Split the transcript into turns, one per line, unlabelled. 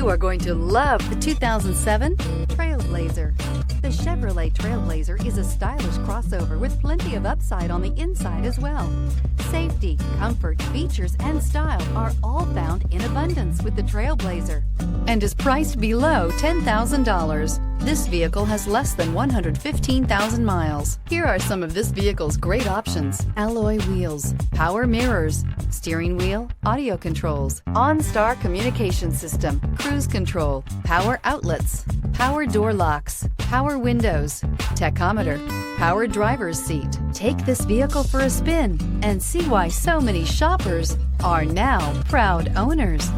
You are going to love the 2007 TrailBlazer. The Chevrolet TrailBlazer is a stylish crossover with plenty of upside on the inside as well. Safety, comfort, features, and style are all found in abundance with the TrailBlazer and is priced below $10,000. This vehicle has less than 115,000 miles. Here are some of this vehicle's great options: alloy wheels, power mirrors, steering wheel audio controls, OnStar Communication System, cruise control, power outlets, power door locks, power windows, tachometer, power driver's seat. Take this vehicle for a spin and see why so many shoppers are now proud owners.